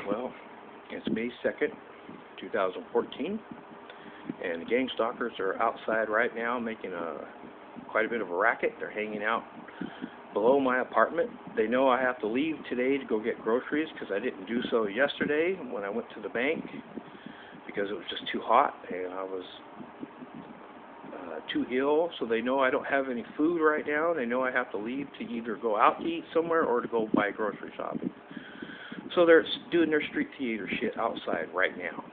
Well, it's May 2nd, 2014, and the gang stalkers are outside right now making quite a bit of a racket. They're hanging out below my apartment. They know I have to leave today to go get groceries because I didn't do so yesterday when I went to the bank because it was just too hot and I was too ill. So they know I don't have any food right now. They know I have to leave to either go out to eat somewhere or to go buy grocery shopping. So they're doing their street theater shit outside right now.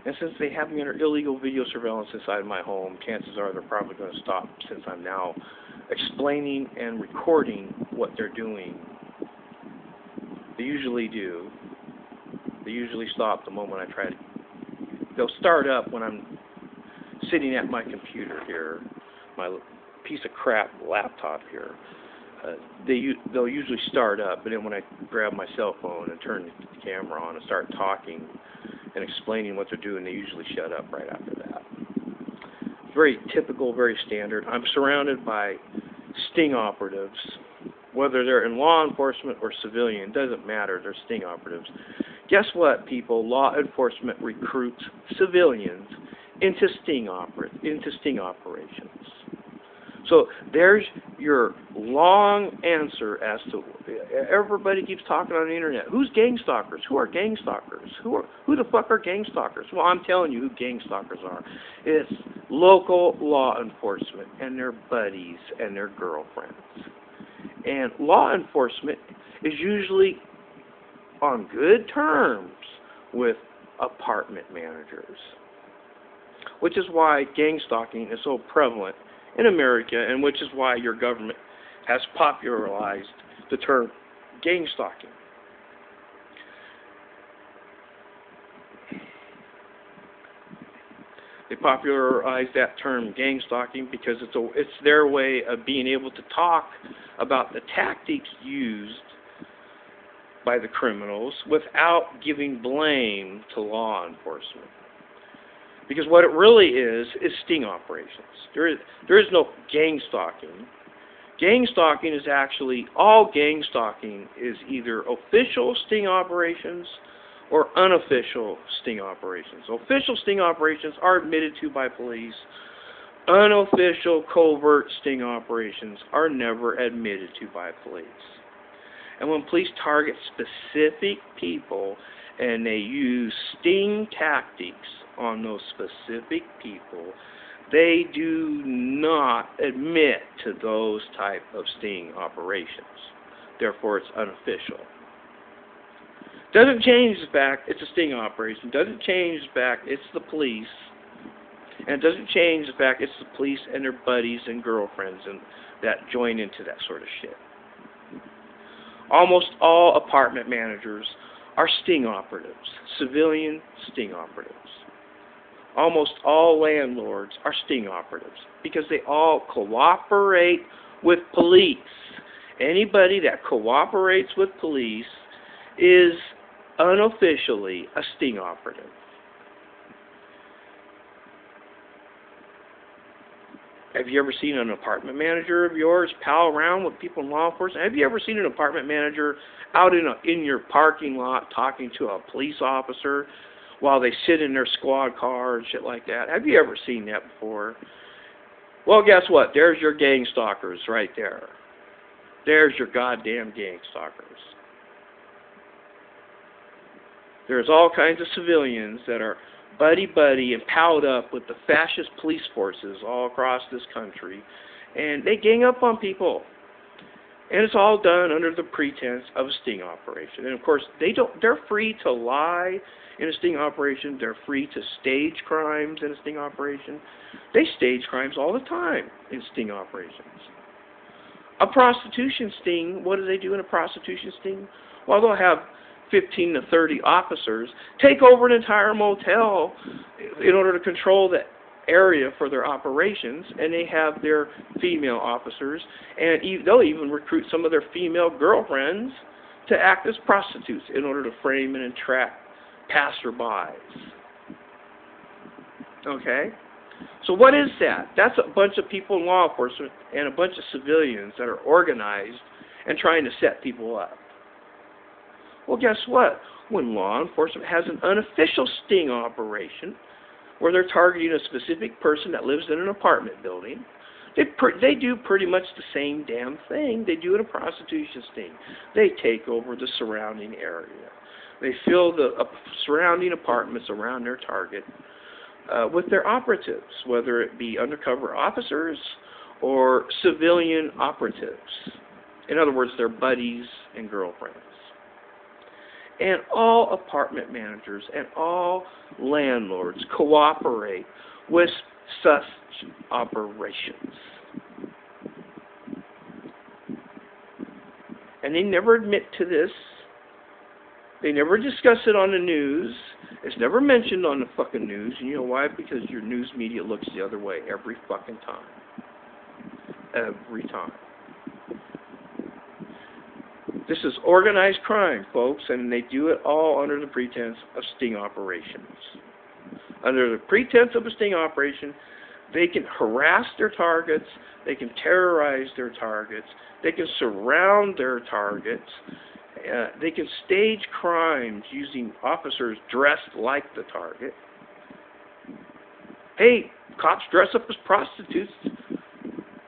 And since they have me under illegal video surveillance inside my home, chances are they're probably going to stop since I'm now explaining and recording what they're doing. They usually do. They usually stop the moment I try to. They'll start up when I'm sitting at my computer here, my piece of crap laptop here. They'll usually start up, but then when I grab my cell phone and turn the camera on and start talking and explaining what they're doing, they usually shut up right after that. Very typical, very standard. I'm surrounded by sting operatives. Whether they're in law enforcement or civilian, doesn't matter, they're sting operatives. Guess what, people? Law enforcement recruits civilians into sting operations. So there's your long answer as to everybody keeps talking on the internet. Who's gang stalkers? Who are gang stalkers? Who the fuck are gang stalkers? Well, I'm telling you who gang stalkers are. It's local law enforcement and their buddies and their girlfriends. And law enforcement is usually on good terms with apartment managers, which is why gang stalking is so prevalent in America, and which is why your government has popularized the term gang stalking. They popularized that term gang stalking because it's their way of being able to talk about the tactics used by the criminals without giving blame to law enforcement. Because what it really is sting operations. There is no gang stalking. Gang stalking is actually, all gang stalking is either official sting operations or unofficial sting operations. Official sting operations are admitted to by police. Unofficial covert sting operations are never admitted to by police. And when police target specific people and they use sting tactics on those specific people, they do not admit to those type of sting operations. Therefore, it's unofficial. Doesn't change the fact it's a sting operation. Doesn't change the fact it's the police. And it doesn't change the fact it's the police and their buddies and girlfriends and that join into that sort of shit. Almost all apartment managers are sting operatives, civilian sting operatives. Almost all landlords are sting operatives because they all cooperate with police. Anybody that cooperates with police is unofficially a sting operative. Have you ever seen an apartment manager of yours pal around with people in law enforcement? Have you ever seen an apartment manager out in your parking lot talking to a police officer while they sit in their squad car and shit like that? Have you ever seen that before? Well, guess what? There's your gang stalkers right there. There's your goddamn gang stalkers. There's all kinds of civilians that are buddy-buddy and palled up with the fascist police forces all across this country, and they gang up on people. And it's all done under the pretense of a sting operation. And of course, they're free to lie in a sting operation. They're free to stage crimes in a sting operation. They stage crimes all the time in sting operations. A prostitution sting, what do they do in a prostitution sting? Well, they'll have 15 to 30 officers take over an entire motel in order to control the area for their operations, and they have their female officers, and they'll even recruit some of their female girlfriends to act as prostitutes in order to frame and entrap passerbys. Okay? So what is that? That's a bunch of people in law enforcement and a bunch of civilians that are organized and trying to set people up. Well, guess what? When law enforcement has an unofficial sting operation where they're targeting a specific person that lives in an apartment building, they do pretty much the same damn thing they do in a prostitution sting. They take over the surrounding area. They fill the surrounding apartments around their target with their operatives, whether it be undercover officers or civilian operatives. In other words, their buddies and girlfriends. And all apartment managers and all landlords cooperate with such operations. And they never admit to this. They never discuss it on the news. It's never mentioned on the fucking news. And you know why? Because your news media looks the other way every fucking time. Every time. This is organized crime, folks, and they do it all under the pretense of sting operations. Under the pretense of a sting operation, they can harass their targets, they can terrorize their targets, they can surround their targets, they can stage crimes using officers dressed like the target. Hey, cops dress up as prostitutes.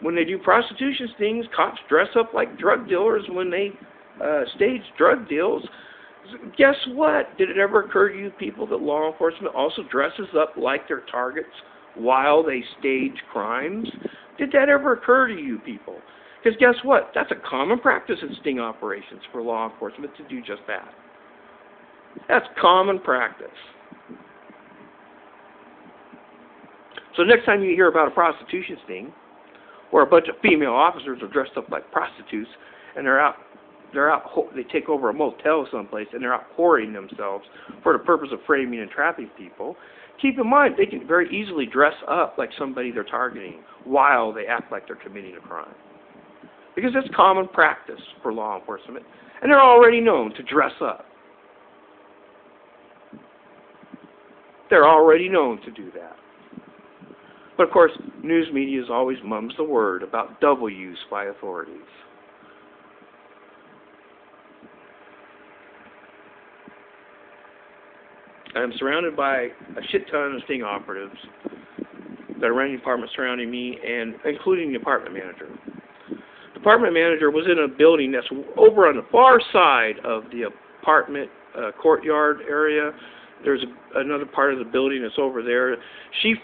When they do prostitution stings, cops dress up like drug dealers when they stage drug deals. Guess what? Did it ever occur to you people that law enforcement also dresses up like their targets while they stage crimes? Did that ever occur to you people? Because guess what? That's a common practice in sting operations for law enforcement to do just that. That's common practice. So next time you hear about a prostitution sting, where a bunch of female officers are dressed up like prostitutes, and they take over a motel someplace, and they're out whoring themselves for the purpose of framing and trapping people, keep in mind they can very easily dress up like somebody they're targeting while they act like they're committing a crime. Because that's common practice for law enforcement, and they're already known to dress up. They're already known to do that. But of course, news media always mums the word about double use by authorities. I'm surrounded by a shit ton of sting operatives that are running apartments surrounding me, and including the apartment manager. The apartment manager was in a building that's over on the far side of the apartment courtyard area. There's another part of the building that's over there. She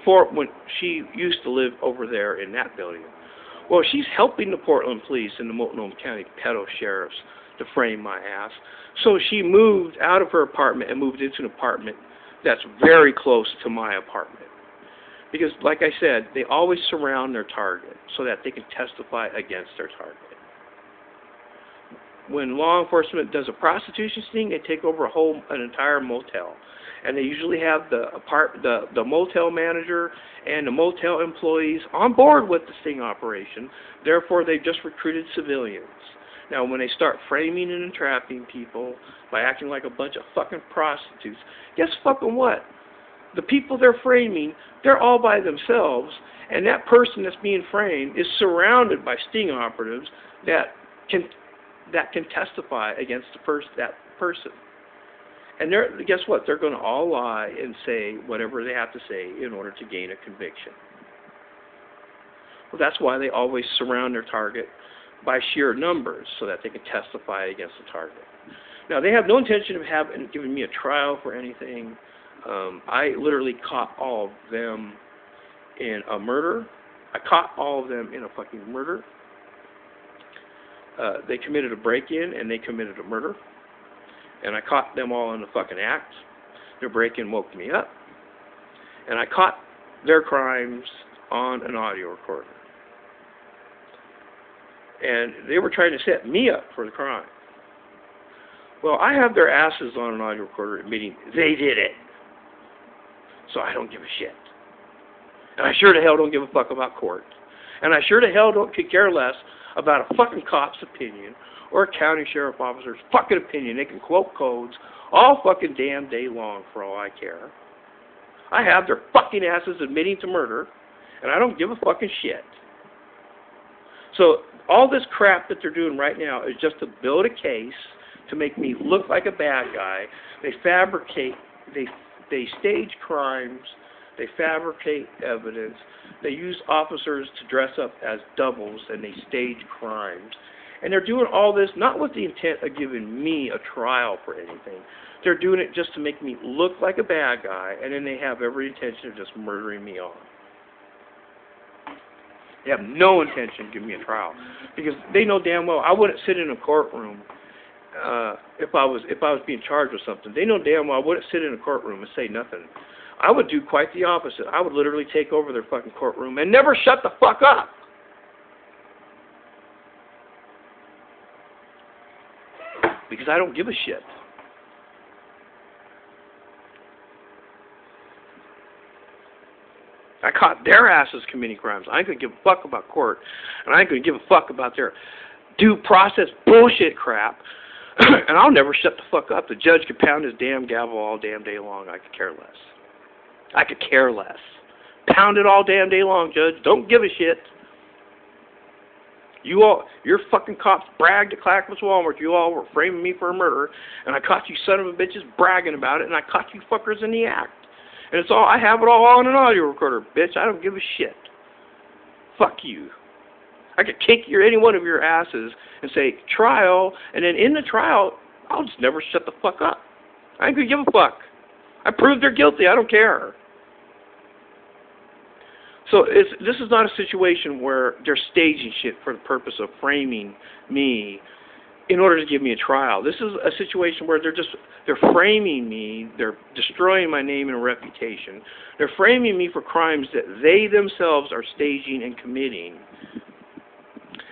used to live over there in that building. Well, she's helping the Portland police and the Multnomah County pedo sheriffs to frame my ass. So she moved out of her apartment and moved into an apartment that's very close to my apartment. Because, like I said, they always surround their target so that they can testify against their target. When law enforcement does a prostitution sting, they take over an entire motel. And they usually have the motel manager and the motel employees on board with the sting operation. Therefore, they've just recruited civilians. Now, when they start framing and entrapping people by acting like a bunch of fucking prostitutes, guess fucking what? The people they're framing, they're all by themselves, and that person that's being framed is surrounded by sting operatives that can testify against that person. And guess what? They're going to all lie and say whatever they have to say in order to gain a conviction. Well, that's why they always surround their target by sheer numbers so that they can testify against the target. Now, they have no intention of giving me a trial for anything. I literally caught all of them in a murder. I caught all of them in a fucking murder. They committed a break-in and they committed a murder. And I caught them all in the fucking act. Their break-in woke me up. And I caught their crimes on an audio recorder. And they were trying to set me up for the crime. Well, I have their asses on an audio recorder admitting they did it. So I don't give a shit. And I sure to hell don't give a fuck about court. And I sure to hell don't care less about a fucking cop's opinion or a county sheriff officer's fucking opinion. They can quote codes all fucking damn day long for all I care. I have their fucking asses admitting to murder, and I don't give a fucking shit. So all this crap that they're doing right now is just to build a case to make me look like a bad guy. They fabricate, they stage crimes, they fabricate evidence, they use officers to dress up as doubles, and they stage crimes. And they're doing all this not with the intent of giving me a trial for anything. They're doing it just to make me look like a bad guy, and then they have every intention of just murdering me off. They have no intention of giving me a trial, because they know damn well I wouldn't sit in a courtroom if I was being charged with something. They know damn well I wouldn't sit in a courtroom and say nothing. I would do quite the opposite. I would literally take over their fucking courtroom and never shut the fuck up. Because I don't give a shit. I caught their asses committing crimes. I ain't gonna give a fuck about court, and I ain't gonna give a fuck about their due process bullshit crap. And I'll never shut the fuck up. The judge could pound his damn gavel all damn day long. I could care less. I could care less. Pound it all damn day long, Judge. Don't give a shit. You all, your fucking cops bragged at Clackamas Walmart. You all were framing me for a murder, and I caught you son of a bitches bragging about it, and I caught you fuckers in the act. And it's all, I have it all on an audio recorder, bitch. I don't give a shit. Fuck you. I could kick any one of your asses and say, trial, and then in the trial, I'll just never shut the fuck up. I ain't gonna give a fuck. I proved they're guilty. I don't care. So this is not a situation where they're staging shit for the purpose of framing me in order to give me a trial. This is a situation where they're framing me, they're destroying my name and reputation. They're framing me for crimes that they themselves are staging and committing.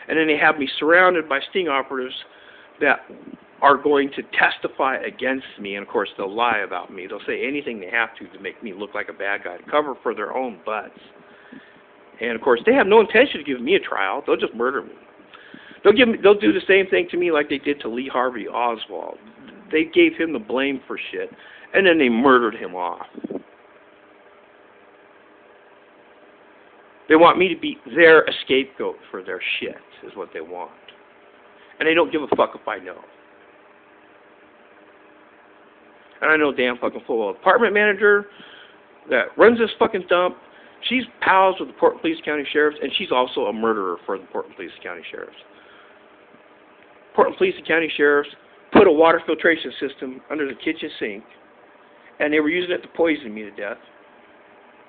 And then they have me surrounded by sting operatives that are going to testify against me, and of course they'll lie about me. They'll say anything they have to make me look like a bad guy, to cover for their own butts. And of course they have no intention of giving me a trial. They'll just murder me. They'll do the same thing to me like they did to Lee Harvey Oswald. They gave him the blame for shit, and then they murdered him off. They want me to be their scapegoat for their shit, is what they want. And they don't give a fuck if I know. And I know damn fucking full well. The department manager that runs this fucking dump, she's pals with the Portland Police County Sheriffs, and she's also a murderer for the Portland Police County Sheriffs. Portland Police and County Sheriffs put a water filtration system under the kitchen sink, and they were using it to poison me to death.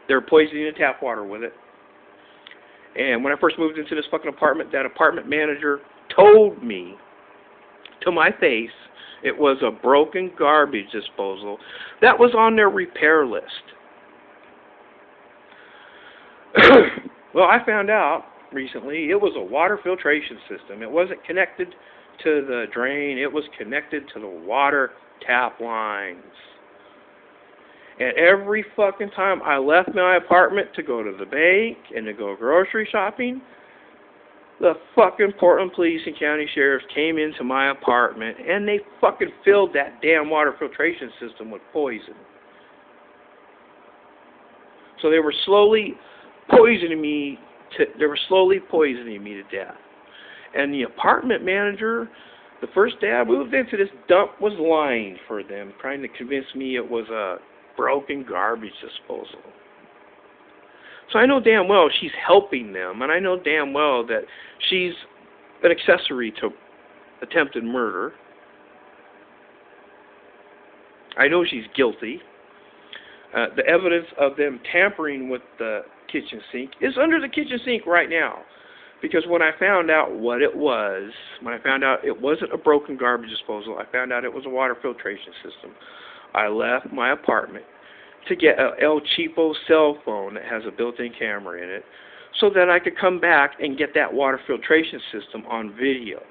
They were poisoning the tap water with it. And when I first moved into this fucking apartment, that apartment manager told me to my face it was a broken garbage disposal that was on their repair list. Well, I found out recently it was a water filtration system. It wasn't connected to the drain. It was connected to the water tap lines. And every fucking time I left my apartment to go to the bank and to go grocery shopping, the fucking Portland Police and County Sheriffs came into my apartment and they fucking filled that damn water filtration system with poison. So they were slowly poisoning me to death. And the apartment manager, the first day I moved into this dump, was lying for them, trying to convince me it was a broken garbage disposal. So I know damn well she's helping them, and I know damn well that she's an accessory to attempted murder. I know she's guilty. The evidence of them tampering with the kitchen sink is under the kitchen sink right now. Because when I found out what it was, when I found out it wasn't a broken garbage disposal, I found out it was a water filtration system. I left my apartment to get a El Cheapo cell phone that has a built-in camera in it so that I could come back and get that water filtration system on video.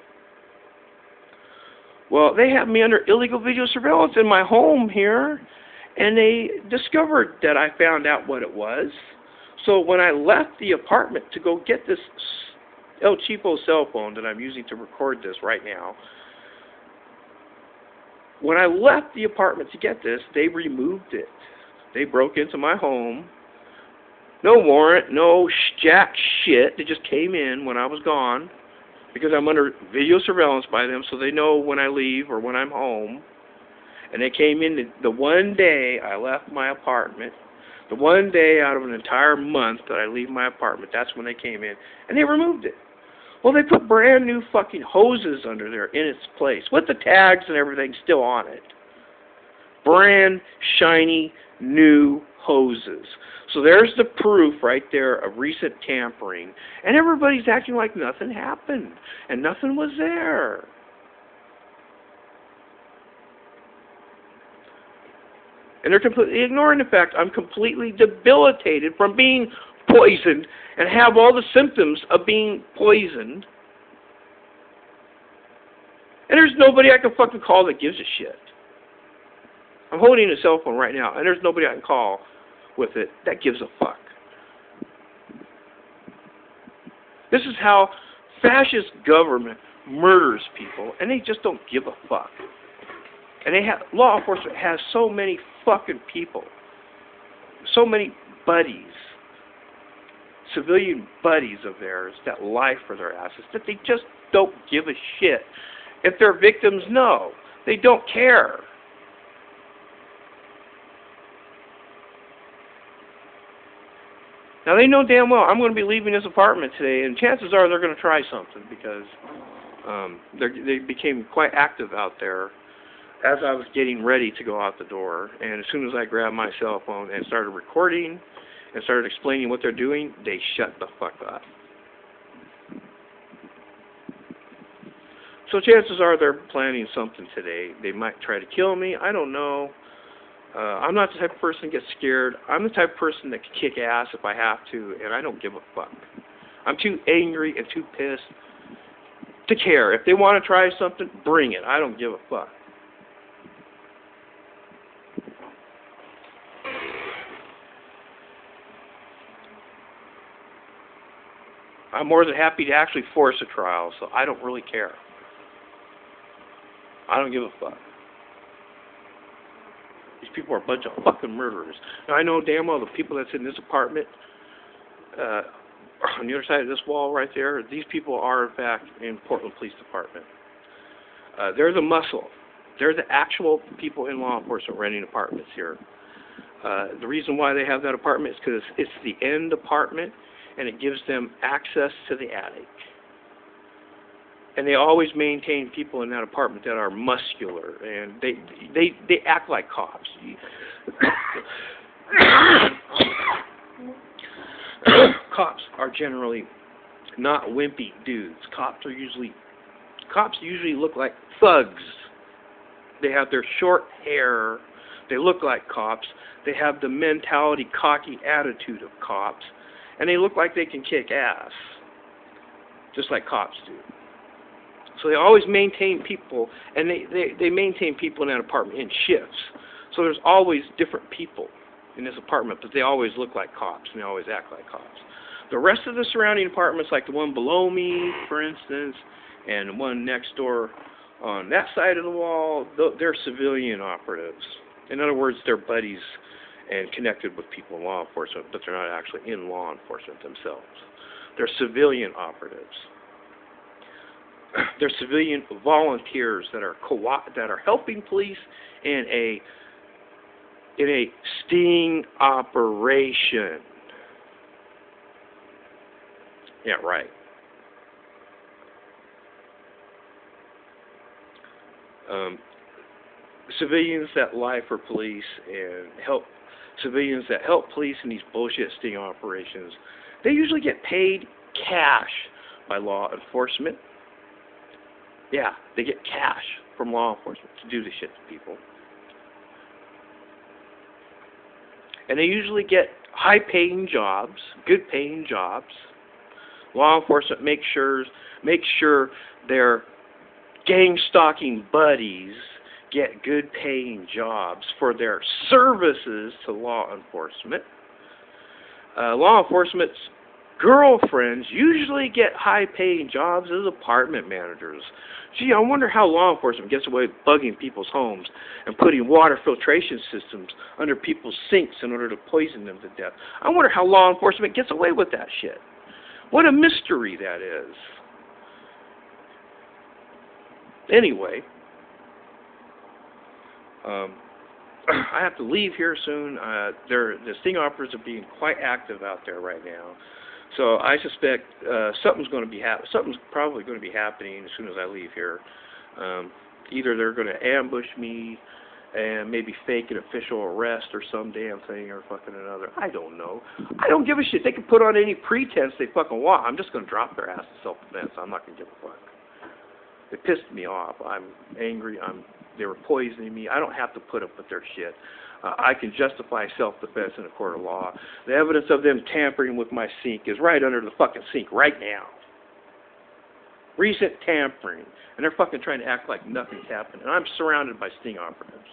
Well, they have me under illegal video surveillance in my home here, and they discovered that I found out what it was. So when I left the apartment to go get this El Cheapo cell phone that I'm using to record this right now, when I left the apartment to get this, they removed it. They broke into my home. No warrant, no jack shit. They just came in when I was gone. because I'm under video surveillance by them, so they know when I leave or when I'm home. And they came in the one day I left my apartment, the one day out of an entire month that I leave my apartment, that's when they came in, and they removed it. Well, they put brand new fucking hoses under there in its place, with the tags and everything still on it. Brand, shiny, new hoses. So there's the proof right there of recent tampering. And everybody's acting like nothing happened, and nothing was there. And they're completely ignoring the fact I'm completely debilitated from being poisoned and have all the symptoms of being poisoned. And there's nobody I can fucking call that gives a shit. I'm holding a cell phone right now, and there's nobody I can call with it that gives a fuck. This is how fascist government murders people, and they just don't give a fuck. And law enforcement has so many fucking people, so many buddies, civilian buddies of theirs that lie for their asses, that they just don't give a shit. If they're victims, no, they don't care. Now, they know damn well I'm going to be leaving this apartment today, and chances are they're going to try something because they became quite active out there as I was getting ready to go out the door. And as soon as I grabbed my cell phone and started recording and started explaining what they're doing, they shut the fuck up. So chances are they're planning something today. They might try to kill me. I don't know. I'm not the type of person that gets scared. I'm the type of person that can kick ass if I have to, and I don't give a fuck. I'm too angry and too pissed to care. If they want to try something, bring it. I don't give a fuck. I'm more than happy to actually force a trial, so I don't really care. I don't give a fuck. These people are a bunch of fucking murderers. Now, I know damn well the people that's in this apartment, on the other side of this wall right there, these people are, in fact, in Portland Police Department. They're the muscle. They're the actual people in law enforcement renting apartments here. The reason why they have that apartment is because it's the end apartment, and it gives them access to the attic. And they always maintain people in that apartment that are muscular, and they act like cops. Cops are generally not wimpy dudes. Cops usually look like thugs. They have their short hair. They look like cops. They have the mentality, cocky attitude of cops, and they look like they can kick ass, just like cops do. So they always maintain people, and they maintain people in that apartment in shifts. So there's always different people in this apartment, but they always look like cops, and they always act like cops. The rest of the surrounding apartments, like the one below me, for instance, and the one next door on that side of the wall, they're civilian operatives. In other words, they're buddies and connected with people in law enforcement, but they're not actually in law enforcement themselves. They're civilian operatives. They're civilian volunteers that are helping police in a sting operation. Yeah, right. Civilians that lie for police and civilians that help police in these bullshit sting operations, they usually get paid cash by law enforcement. Yeah, they get cash from law enforcement to do this shit to people. And they usually get high-paying jobs, good-paying jobs. Law enforcement makes sure their gang-stalking buddies get good-paying jobs for their services to law enforcement. Law enforcement's girlfriends usually get high-paying jobs as apartment managers. Gee, I wonder how law enforcement gets away with bugging people's homes and putting water filtration systems under people's sinks in order to poison them to death. I wonder how law enforcement gets away with that shit. What a mystery that is. Anyway, I have to leave here soon. The sting operators are being quite active out there right now. So I suspect something's probably going to be happening as soon as I leave here. Either they're going to ambush me and maybe fake an official arrest or some damn thing or fucking another. I don't know. I don't give a shit. They can put on any pretense they fucking want. I'm just going to drop their ass in self-defense. I'm not going to give a fuck. They pissed me off. I'm angry. They were poisoning me. I don't have to put up with their shit. I can justify self-defense in a court of law. The evidence of them tampering with my sink is right under the fucking sink right now. Recent tampering. And they're fucking trying to act like nothing's happened. And I'm surrounded by sting operatives.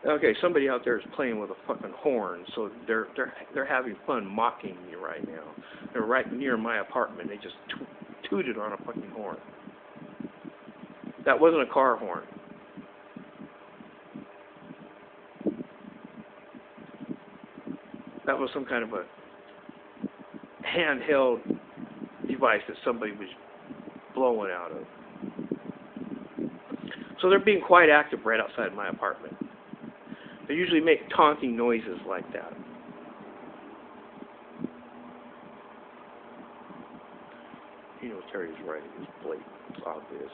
Okay, somebody out there is playing with a fucking horn, so they're having fun mocking me right now. They're right near my apartment. They just tooted on a fucking horn. That wasn't a car horn. That was some kind of a handheld device that somebody was blowing out of. So they're being quite active right outside my apartment. They usually make taunting noises like that. You know Terry's right. It's blatant. It's obvious.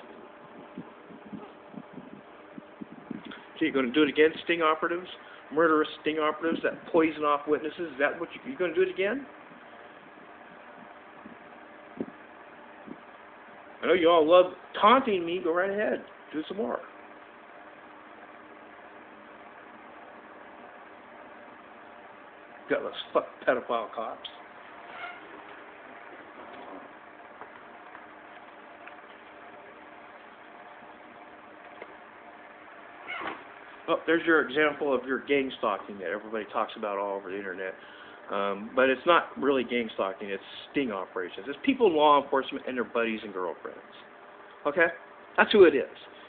So you're going to do it again, sting operatives? Murderous sting operatives that poison off witnesses? Is that what you're going to do it again? I know you all love taunting me. Go right ahead. Do some more. Gutless fuck pedophile cops. Oh, there's your example of your gang stalking that everybody talks about all over the internet. But it's not really gang stalking, it's sting operations. It's people in law enforcement and their buddies and girlfriends. Okay? That's who it is.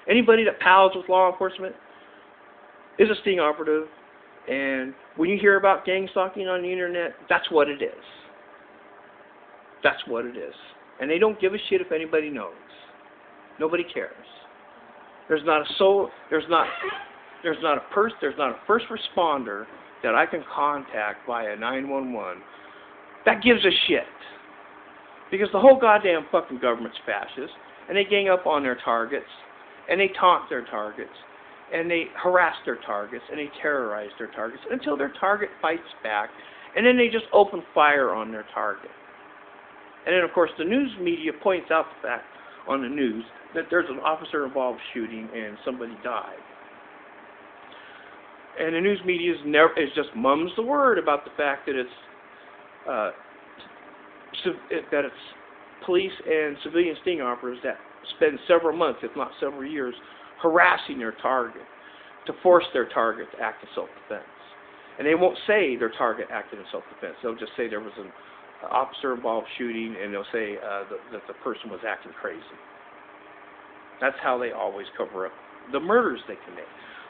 Anybody that pals with law enforcement is a sting operative. And when you hear about gang stalking on the internet, that's what it is. That's what it is. And they don't give a shit if anybody knows. Nobody cares. There's not a first responder that I can contact via 911 that gives a shit. Because the whole goddamn fucking government's fascist, and they gang up on their targets, and they taunt their targets, and they harass their targets, and they terrorize their targets until their target fights back, and then they just open fire on their target. And then, of course, the news media points out the fact on the news that there's an officer-involved shooting and somebody died. And the news media is just mums the word about the fact that it's police and civilian sting operatives that spend several months, if not several years, harassing their target to force their target to act in self-defense. And they won't say their target acted in self-defense. They'll just say there was an officer-involved shooting, and they'll say that the person was acting crazy. That's how they always cover up the murders they commit.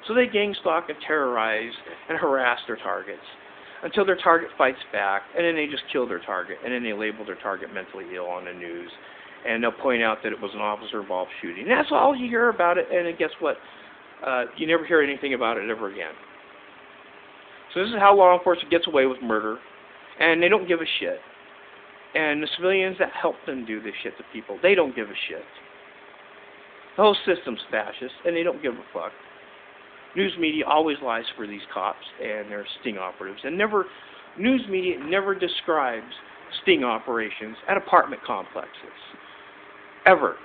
So they gang stalk and terrorize and harass their targets until their target fights back, and then they just kill their target, and then they label their target mentally ill on the news, and they'll point out that it was an officer-involved shooting. And that's all you hear about it, and then guess what? You never hear anything about it ever again. So this is how law enforcement gets away with murder, and they don't give a shit. And the civilians that help them do this shit to people, they don't give a shit. The whole system's fascist, and they don't give a fuck. News media always lies for these cops and their sting operatives, and news media never describes sting operations at apartment complexes. Ever.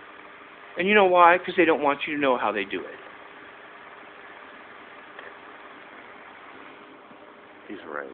And you know why? Because they don't want you to know how they do it. He's right.